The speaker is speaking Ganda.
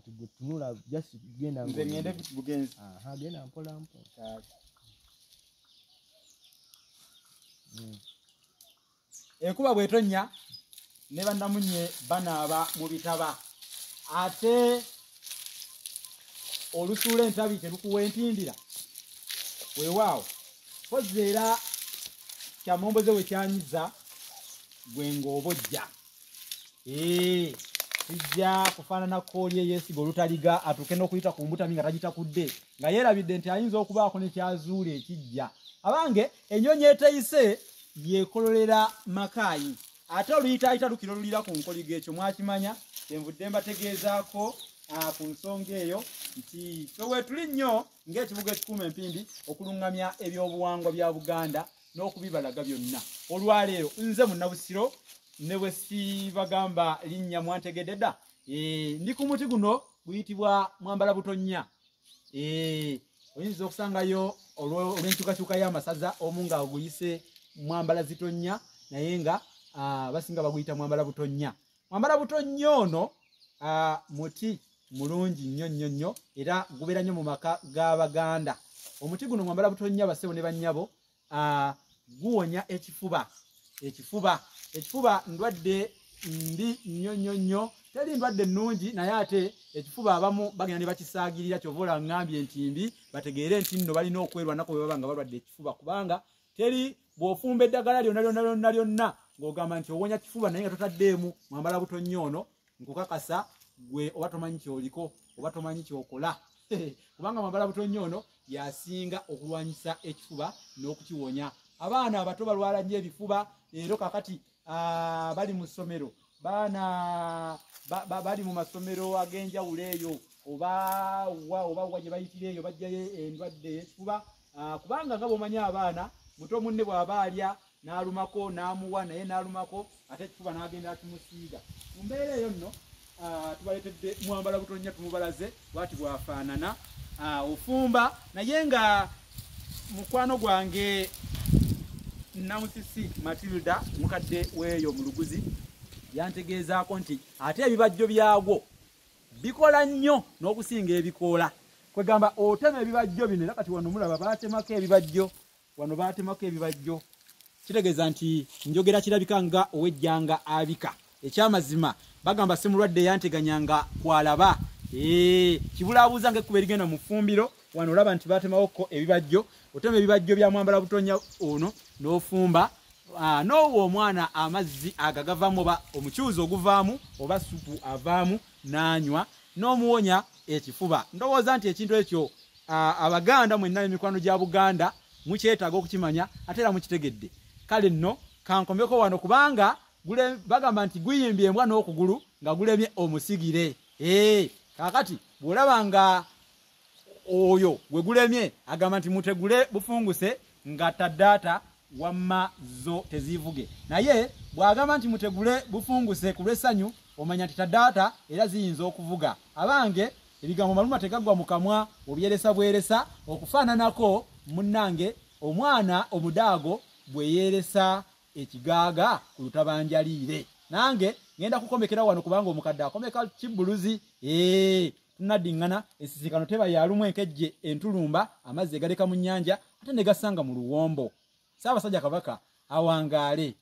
kati gutunula just genda nze ngende bugenzi genda mpola mpola ekuba bwetonnya ne bannamunye banaaba mu bitaba ate olusuula entabi terukuwa entindira weewaawo pozi era kyamomboze we kyanyiza gwe ng'obojja kijja kufaanana kooli eyeesiga olutaliga atuuke n'okuyita ku mbutami nga tagitakudde nga yeerabidde nti ayinza okubaako ne kyazuula ekijja abange ennyonyi eteyise yeekololera makaayi ate oluyitaayita lukiro lulira ku nkoligo ekyo mwakimanya envudde mbategeezaako ku nsonga eyo nti weetuli nnyo ng'ekibuga ekikuuma empindi okuluŋŋamya ebyobuwangwa bya Buganda n'okubibalaga byonna olwaleero nze Munnabusiro ne bwe sibagamba linnya mwantegedde dda ndi ku muti guno guyitibwa mwambala butonnya oyinza okusangayo olw'enkyukakyuka y'amasaza omu nga guyise mwambala zitonnya naye nga basinga baguyita mwambala butonnya. Mwambala butonnya ono muti mulungi nnyo nnyo nnyo era gubeera nnyo mu maka g'Abaganda. Omuti guno mwambala butonnya bassebo ne bannyabo guwonya ekifuba. Ekifuba ndwadde mbi nnyo nnyo nnyo, teri ndwadde nnungi naye ate ekifuba abamu bagenda ne bakisaagirira kyova olangambye nti mbi bategeere nti nno balina okwerwanako bwe baba nga balwadde ekifuba kubanga teri bw'ofumba eddagala lyonna ng'ogamba nti owonya kifuba naye nga totaddeemu mwambala butonnya ono nkukakasa gwe oba tomanyi kyoliko oba tomanyi kyokola kubanga mwambala butonnya ono yasinga okulwanyisa ekifuba n'okukiwonya. Abaana abato balwala nnyo ebifuba leero kakati bali mu ssomero bali mu masomero ag'enjawulo eyo oba gye bayitira eyo bajjayo endwadde y'ekifuba kubanga nga bw'omanyi abaana muto munne bw'aba alya n'alumako n'amuwa naye n'alumako ate ekifuba n'agenda akimusiiga. Mu mbeera eyo nno tubaleetedde mwambala butonnya tumubalaze bw'ati bw'afaanana ofumba naye nga mukwano gwange Namusisi Matilda mukadde weeyo mu Luguzi yantegeezaako nti ate ebibajjo byagwo bikola nnyo n'okusinga ebikoola. Kwegamba otema ebibajjo bino era kati wano mulaba baatemako ebibajjo, wano baatemako ebibajjo. Kitegeeza nti njogera kirabika nga ow'ejjanga abika. Ekyamazima bagamba Ssemulwadde yanteganyanga kwalaba. Kibulaabuuza ng'ekkuba erigenda mu ffumbiro wano olaba nti baatemawoko ebibajjo. Otema ebibajjo bya mwambala butonnya ono n'ofumba n'owa omwana amazzi agagavaamu oba omukyuzi oguvaamu oba supu avaamu n'anywa n'omuwonya ekifuba. Ndowooza nti ekintu ekyo Abaganda mwenna emikwano gya Buganda mukyetaaga okukimanya ate era mukitegedde. Kale nno kankomeko wano kubanga bagamba nti guyimbye embwa n'okugulu nga gulemye omusigire. Kakati bw'olaba nga oyo gwe gulemye agamba nti mutegule bufunguse nga taddaata wamma zo tezivuge. Naye bw'agamba nti mutegule bufunguse ku lw'essanyu omanya nti taddaata era ziyinza okuvuga. Abange ebigambo maluma tegaggwa mu kamwa obyeresa bweresa okufaananako munnange omwana omudaago bwe yeeresa ekigaaga ku lutabanjaliire. Nange ngenda kukomekera wano kubanga omukadde akomeka kibbuluzi. Tunaddiŋŋana ensisinkano teba yalumu enkejje entulumba amazzi egaleka mu nnyanja ate ne gasanga mu luwombo. Ssaabasajja Kabaka awangaale